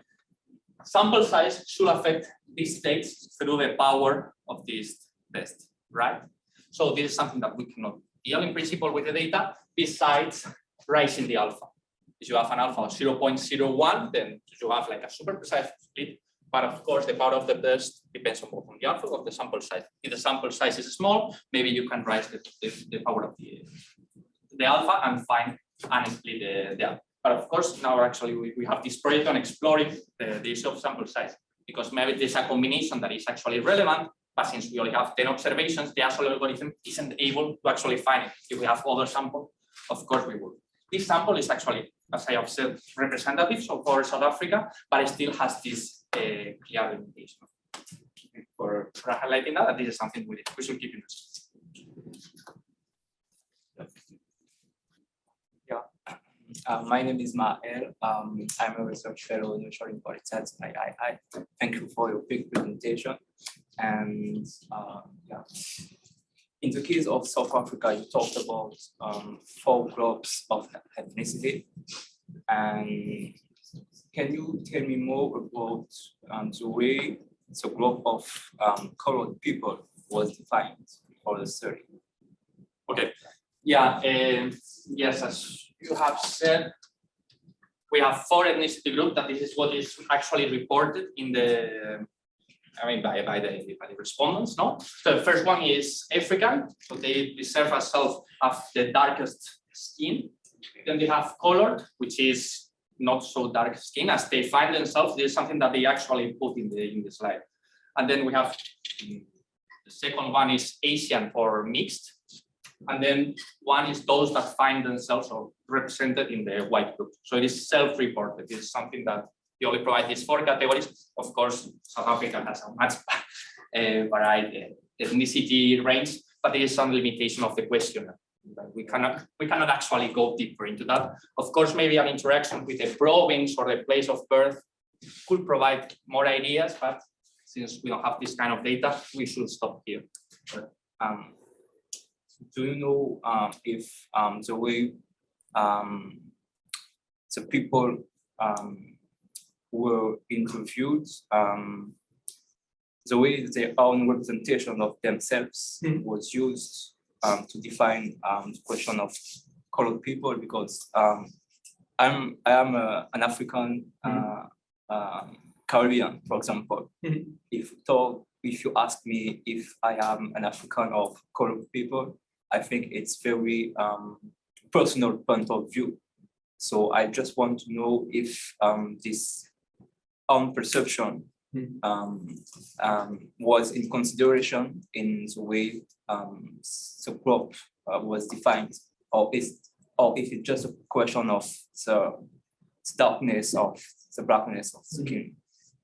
Sample size should affect these states through the power of this test, right? So this is something that we cannot deal in principle with the data, besides raising the alpha. If you have an alpha of 0.01, then you have like a super precise split. But of course, the power of the test depends on both on the alpha of the sample size. If the sample size is small, maybe you can raise the power of the alpha and find and split the alpha. But of course, now actually we have this project on exploring the issue of sample size, because maybe there's a combination that is actually relevant, but since we only have 10 observations, the actual algorithm isn't able to actually find it. If we have other sample, of course we will. This sample is actually, as I have said, representative for South Africa, but it still has this clear limitation. For highlighting that, this is something we should keep in mind. My name is Mael. I'm a research fellow in Short Politics at II. Thank you for your big presentation. And in the case of South Africa, you talked about 4 groups of ethnicity. And can you tell me more about the way the group of colored people was defined for the study? Okay. Yeah. Yes, as you have said, we have 4 ethnicity groups. That this is what is actually reported in the, by the respondents. No. So the first one is African. So they serve as have the darkest skin. Then they have colored, which is not so dark skin as they find themselves. This is something that they actually put in the slide. And then we have the second one is Asian or mixed. And then one is those that find themselves or represented in the white group. So it is self-reported. It is something that they only provide these 4 categories. Of course, South Africa has a much varied ethnicity range, but there is some limitation of the questionnaire. We cannot actually go deeper into that. Of course, maybe an interaction with the province or the place of birth could provide more ideas, but since we don't have this kind of data, we should stop here. But, do you know if the way the people were interviewed, the way their own representation of themselves was used to define the question of colored people? Because I am an African Caribbean, for example. If you ask me if I am an African of colored people, I think it's very personal point of view. So I just want to know if this own perception was in consideration in the way the group was defined, or if it's just a question of the darkness of the blackness of skin.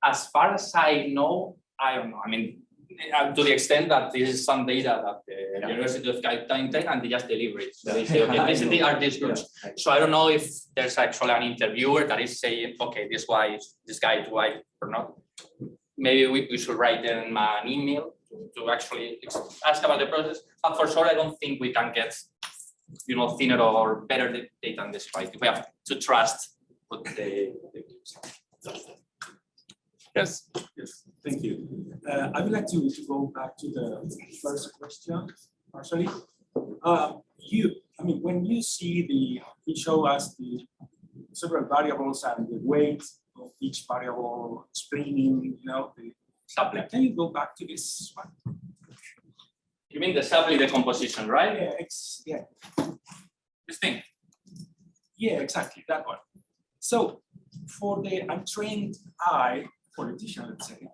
As far as I know, I don't know. To the extent that this is some data that the University of Cape Town take and they just deliver it. So they say, okay, ethnicity are these groups. So I don't know if there's actually an interviewer that is saying, okay, this guy is white or not. maybe we should write them an email to actually ask about the process. But for sure, I don't think we can get, thinner or better data on this quality. We have to trust what they Yes, thank you. I would like to go back to the first question, partially. When you show us the several variables and the weight of each variable explaining, the supply. Can you go back to this one? You mean the supply decomposition, right? Yeah, This thing. yeah, exactly, that one. So for the untrained eye politician, let's say,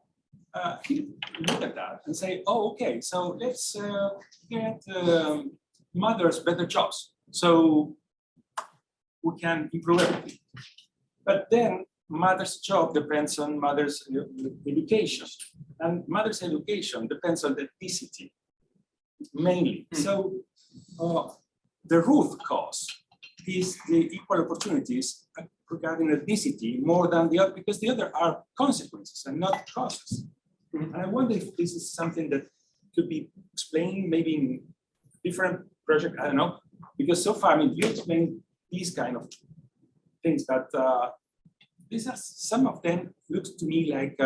he look at that and say, oh, okay, so let's get mothers better jobs, so we can improve everything. But then mother's job depends on mother's education, and mother's education depends on ethnicity mainly. So the root cause is the equal opportunities regarding ethnicity more than the other, because the other are consequences and not causes. And I wonder if this is something that could be explained maybe in different projects, I don't know, because so far, you explained these kind of things that these are, some of them looks to me like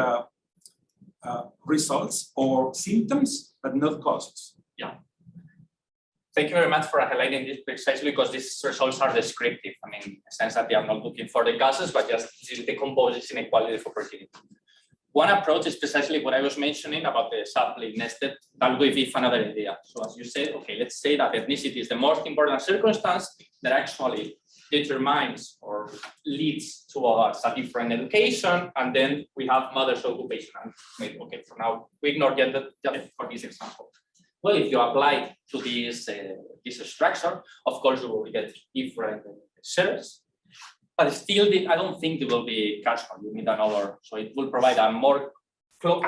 results or symptoms, but not causes. Yeah. Thank you very much for highlighting this precisely, because these results are descriptive. In the sense that they are not looking for the causes, but just decomposes inequality of opportunity. One approach is precisely what I was mentioning about the supply nested, that will give another idea. So as you said, okay, let's say that ethnicity is the most important circumstance that actually determines or leads towards a different education, and then we have mother's occupation. And okay, for now, we ignore that for this example. Well, if you apply to this structure, of course, you will get different shares, but still, I don't think it will be causal. You need another, so it will provide a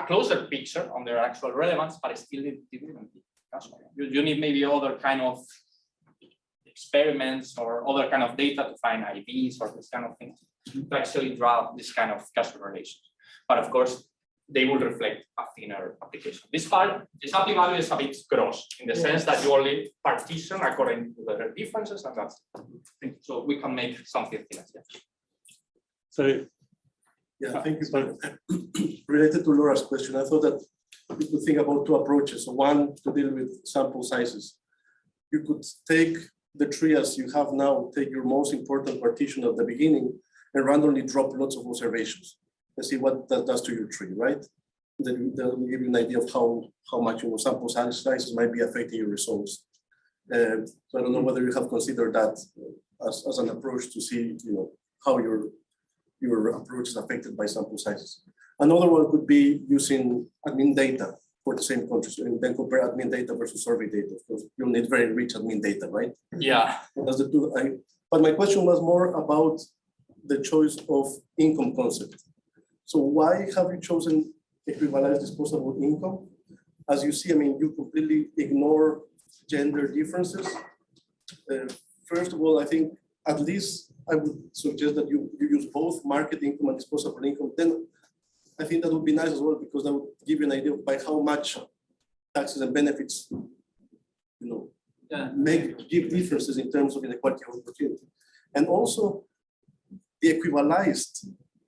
closer picture on their actual relevance, but still, it wouldn't be causal. You need maybe other kind of experiments or other kind of data to find IVs or this kind of things to actually draw this kind of causal relations. But of course, they will reflect a thinner application. This supply value is a bit gross in the sense that you only partition according to the differences, and that's so we can make something thinner. So, yeah, thank you. Related to Laura's question, I thought that you could think about two approaches. So one, to deal with sample sizes. You could take the tree as you have now, take your most important partition at the beginning and randomly drop lots of observations and see what that does to your tree, right? Then that will give you an idea of how much your sample sizes might be affecting your results. So I don't know whether you have considered that as an approach to see, how your approach is affected by sample sizes. Another one could be using admin data for the same countries, and then compare admin data versus survey data. Of course, you'll need very rich admin data, right? Yeah. That's the two. But my question was more about the choice of income concept. So why have you chosen equivalized disposable income? As you see, you completely ignore gender differences. First of all, I think at least I would suggest that you use both market income and disposable income. Then I think that would be nice as well, because that would give you an idea of by how much taxes and benefits, give differences in terms of inequality of opportunity. And also the equivalized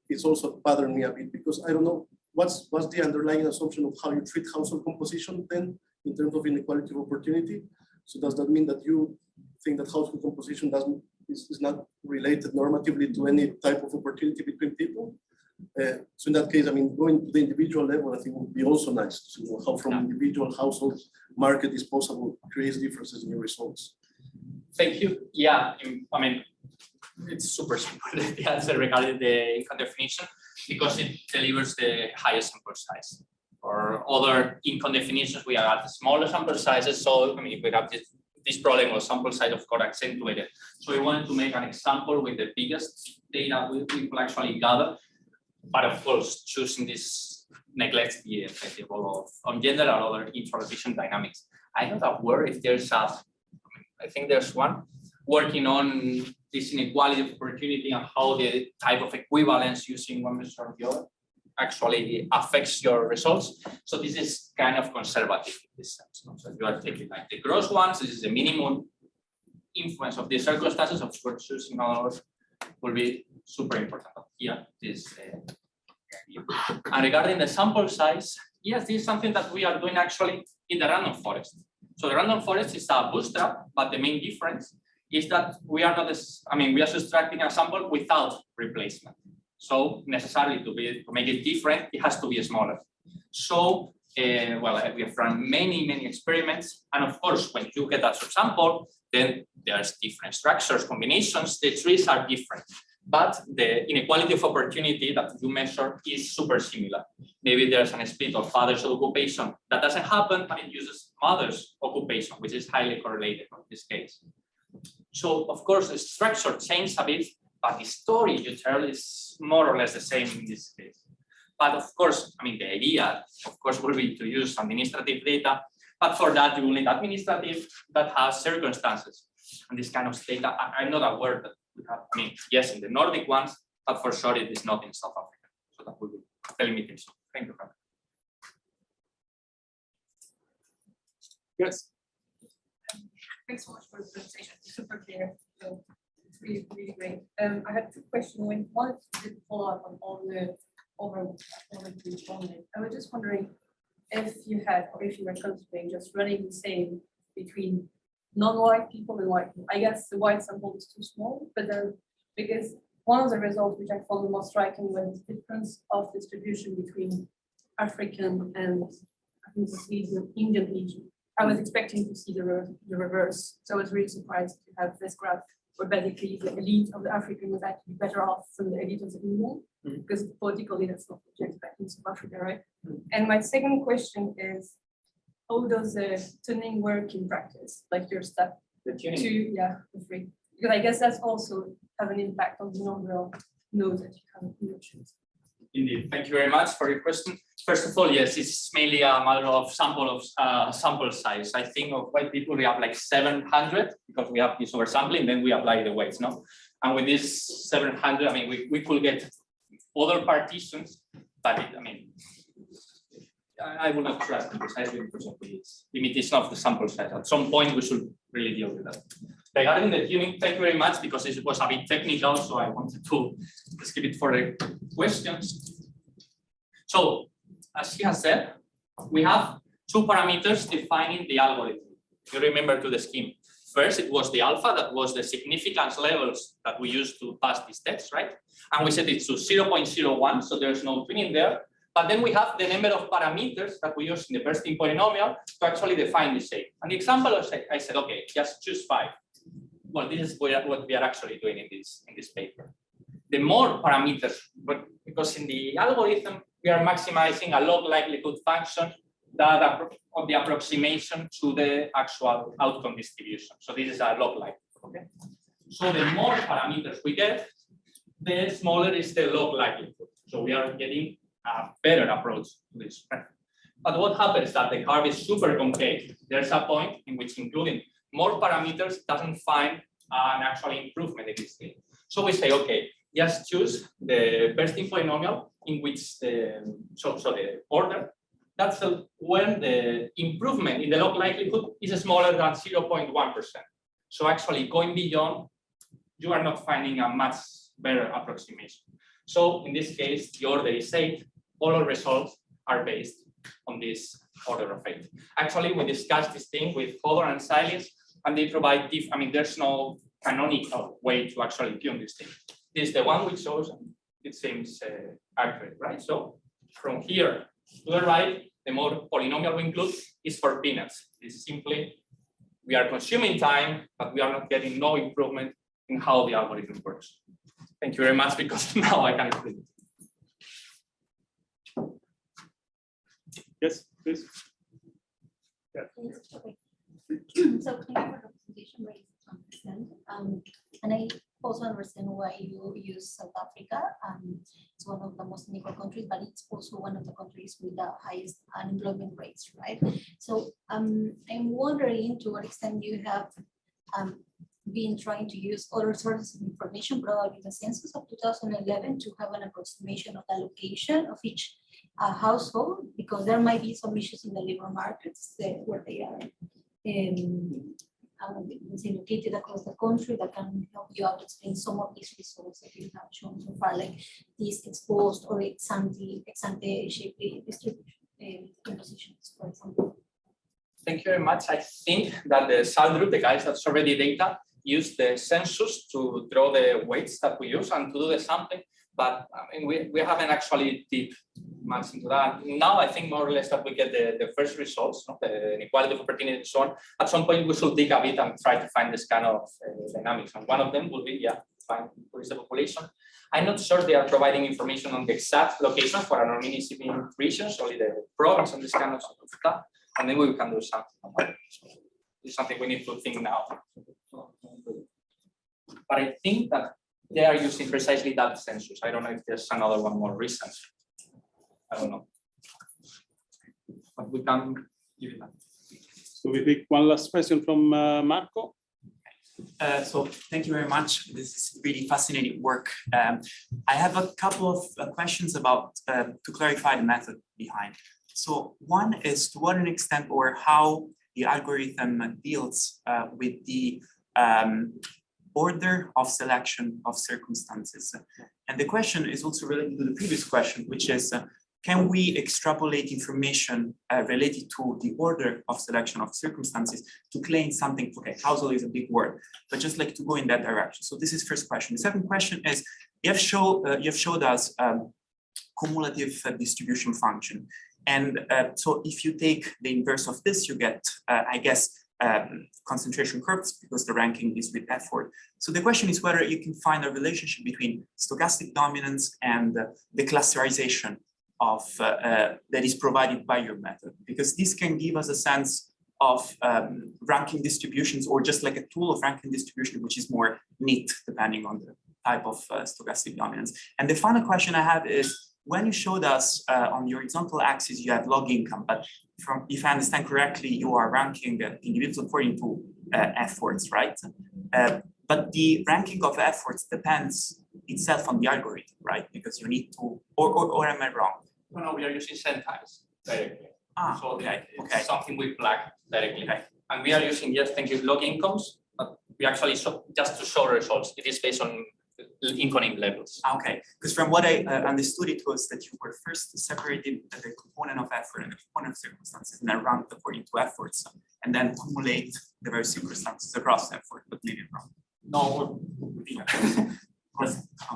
is also bothering me a bit, because I don't know what's the underlying assumption of how you treat household composition then in terms of inequality of opportunity. So does that mean that you think that household composition is not related normatively to any type of opportunity between people? So in that case, going to the individual level, I think would be also nice to know how from individual household market disposable creates differences in your results. Thank you. Yeah, it's super simple, the answer regarding the income definition, because it delivers the highest sample size. For other income definitions, we are at smaller sample sizes. So we have this problem of sample size, of course, accentuated. So we wanted to make an example with the biggest data we will actually gather. But of course, choosing this neglects the effective role of gender and other intra-efficient dynamics. I'm not aware if there's I think there's one working on this inequality of opportunity and how the type of equivalence using one versus the other. actually affects your results. So this is kind of conservative in this sense. No? So you are taking like the gross ones, this is the minimum influence of these circumstances. Of course, choosing others will be super important. Here, this. And regarding the sample size, yes, this is something that we are doing actually in the random forest. So the random forest is a bootstrap, but the main difference is that we are not, we are subtracting a sample without replacement. So necessarily to make it different, it has to be smaller. So, well, we have run many experiments. And of course, when you get a subsample, then there's different structures, combinations, the trees are different. But the inequality of opportunity that you measure is super similar. Maybe there's a split of father's occupation that doesn't happen, but it uses mother's occupation, which is highly correlated in this case. So of course, the structure changed a bit, but the story you tell is more or less the same in this case. But of course, the idea, of course, will be to use administrative data, but for that you will need administrative that has circumstances. And this kind of data, I'm not aware that we have, yes, in the Nordic ones, but for sure it is not in South Africa. So that will be a limitation. Thank you. Yes. Thanks so much for the presentation. It's super clear. So it's really great. I had two questions. One is to follow up on all the over. I was just wondering if you had, or if you were considering just running the same between non-white people and white people. I guess the white sample is too small, but then because one of the results which I found the most striking was the difference of distribution between African and I think the Indian region. I was expecting to see the reverse, so I was really surprised to have this graph where basically the elite of the African was actually better off than the elite of the Indian, because politically that's not what you expect in South Africa, right? And my second question is, how does the tuning work in practice? Like your step the tuning. The free. Because I guess that's also have an impact on the number of nodes that you have in your choice. Indeed, thank you very much for your question. First of all, yes, it's mainly a matter of sample size. I think of white people we have like 700 because we have this oversampling, then we apply the weights, no? And with this 700, we could get other partitions, but I will not trust it precisely because of the limitation of the sample size. At some point, we should really deal with that. Regarding the tuning, thank you very much because this was a bit technical, so I wanted to skip it for the questions. So, as he has said, we have two parameters defining the algorithm. You remember to the scheme. First, it was the alpha, that was the significance levels that we used to pass this test, right? And we set it to 0.01, so there's no tuning there. But then we have the number of parameters that we use in the bursting polynomial to actually define the shape. And the example I said, okay, just choose 5. Well, this is what we are actually doing in this paper. The more parameters, but because in the algorithm, we are maximizing a log likelihood function that of the approximation to the actual outcome distribution. So this is a log likelihood, okay? So the more parameters we get, the smaller is the log likelihood. So we are getting a better approach to this. But what happens is that the curve is super concave. There's a point in which including more parameters doesn't find an actual improvement in this thing. So we say, okay, just choose the bursting polynomial in which the order. That's when the improvement in the log likelihood is smaller than 0.1%. So actually going beyond, you are not finding a much better approximation. So in this case, the order is 8. All our results are based on this order of 8. Actually, we discussed this thing with Hothorn and Zeileis, and they provide, there's no canonical way to actually tune this thing. This is the one we chose, and it seems accurate, right? So from here to the right, the more polynomial we include is for peanuts. This is simply, we are consuming time, but we are not getting no improvement in how the algorithm works. Thank you very much, because now I can explain it. Yes, please. Okay. So thank you for the presentation, very understand. And I also understand why you use South Africa. It's one of the most unequal countries, but it's also one of the countries with the highest unemployment rates, right? So I'm wondering to what extent you have been trying to use other sources of information, probably the census of 2011, to have an approximation of the location of each household, because there might be some issues in the labor markets where they are located across the country that can help you out explain some of these results that you have shown so far, like these exposed or ex-ante shape distribution compositions, for example. Thank you very much. I think that the SAL group, the guys that survey the data, use the census to draw the weights that we use and to do the sampling. But I mean, we haven't actually deep much into that. Now I think more or less that we get the first results, the inequality of opportunity and so on. At some point we should dig a bit and try to find this kind of dynamics. And one of them will be, find who is the population. I'm not sure they are providing information on the exact location for anonymity regions, only the programs and this kind of stuff. And then we can do something about it. So it's something we need to think now. But I think that they are using precisely that census. I don't know if there's another one more recent. I don't know. But we can give it that. So we take one last question from Marco. So thank you very much. This is really fascinating work. I have a couple of questions about to clarify the method behind. So one is to what an extent or how the algorithm deals with the order of selection of circumstances. And the question is also related to the previous question, which is, can we extrapolate information related to the order of selection of circumstances to claim something? Okay, household is a big word, but just like to go in that direction. So this is first question. The second question is, you have showed us cumulative distribution function. And so if you take the inverse of this, you get, I guess, concentration curves because the ranking is with effort. So the question is whether you can find a relationship between stochastic dominance and the clusterization of that is provided by your method, because this can give us a sense of ranking distributions, or just like a tool of ranking distribution, which is more neat depending on the type of stochastic dominance. And the final question I have is, when you showed us on your horizontal axis, you have log income, but if I understand correctly, you are ranking individuals according to efforts, right? But the ranking of efforts depends itself on the algorithm, right? Because you need to, or am I wrong? No, we are using centiles directly. So okay. Something we plug directly. Okay. And we are using, yes, thank you, log incomes, but we actually just to show results. It is based on income levels. Okay, because from what I understood, it was that you were first separating the component of effort and the component of circumstances, and then ranked according to efforts, and then accumulate the various circumstances across effort, but maybe wrong. No,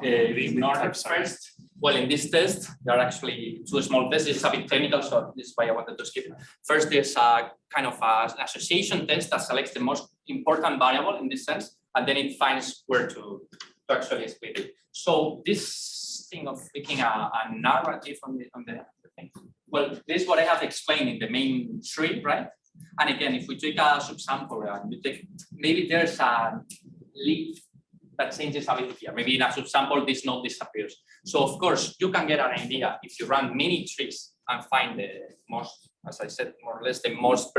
ignore that first. Well, in this test, there are actually two small tests. It's a bit technical, so this is why I wanted to skip it. First, there's a kind of an association test that selects the most important variable in this sense, and then it finds where to actually split it. So this thing of picking a narrative on the thing, well, this is what I have explained in the main tree, right? And again, if we take a subsample and we take, maybe there's a leaf that changes a bit here. Maybe in a subsample, this node disappears. So of course, you can get an idea if you run many trees and find the most, as I said, more or less the most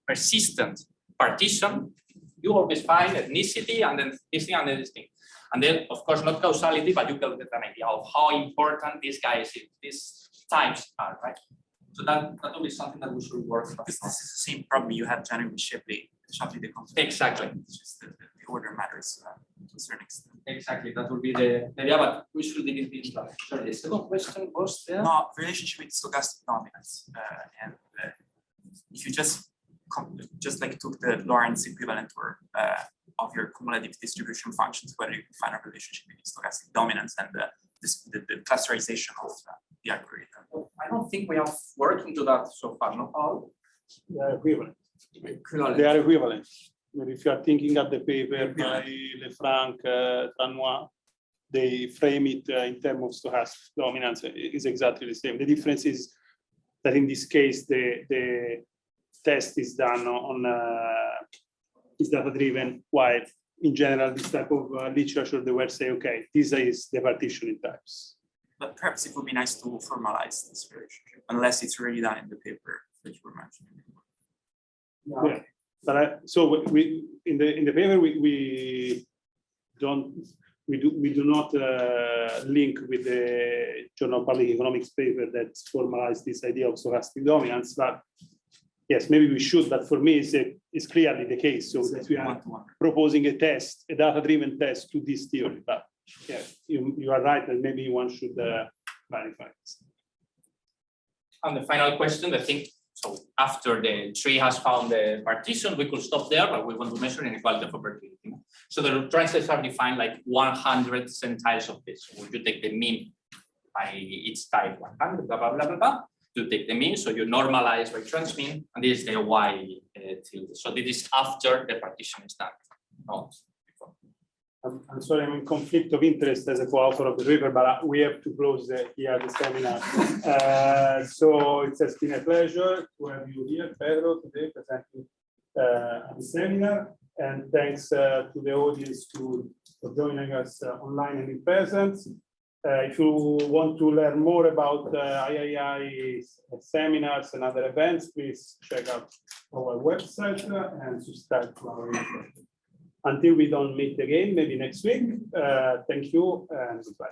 persistent partition. You always find ethnicity and then this thing and then this thing. And then, of course, not causality, but you can get an idea of how important these guys, these times are, right? So that will be something that we should work on. Because this is the same problem you have generally with Shapley decompose. Exactly. It's just the order matters to a certain extent. Exactly. That would be the idea, but we should dig into this. Sorry, the second question was there. No, relationship with stochastic dominance. And if you just like took the Lorentz equivalent or of your cumulative distribution functions, whether you can find a relationship between stochastic dominance and the clusterization of the algorithm. I don't think we have worked into that so far, no, Paolo? They are equivalent. They are equivalent. But if you are thinking at the paper by Lefranc, Tranois, they frame it in terms of stochastic dominance. Is exactly the same. The difference is that in this case, the test is done on is data driven, while in general, this type of literature, they will say, okay, this is the partitioning types. But perhaps it would be nice to formalize this relationship, unless it's already done in the paper that you were mentioning. Yeah, but so in the paper we do not link with the Journal of Public Economics paper that formalized this idea of stochastic dominance, but yes, maybe we should, but for me it's clearly the case, so that we are proposing a test, a data-driven test to this theory, but yeah, you are right, and maybe one should clarify this. And the final question, I think, so after the tree has found the partition, we could stop there, but we want to measure inequality of opportunity. So the transits are defined like 100 centiles of this. So you take the mean by each type 100, blah, blah, blah, blah, blah. You take the mean, so you normalize by transmean, and this is the y tilde. So this is after the partition is done, not before. I'm sorry, I'm in conflict of interest as a co-author of the paper, but we have to close here the seminar. So it has been a pleasure to have you here, Pedro, today presenting the seminar. And thanks to the audience for joining us online and in presence. If you want to learn more about III seminars and other events, please check out our website and subscribe to our newsletter. Until we don't meet again, maybe next week, thank you and goodbye.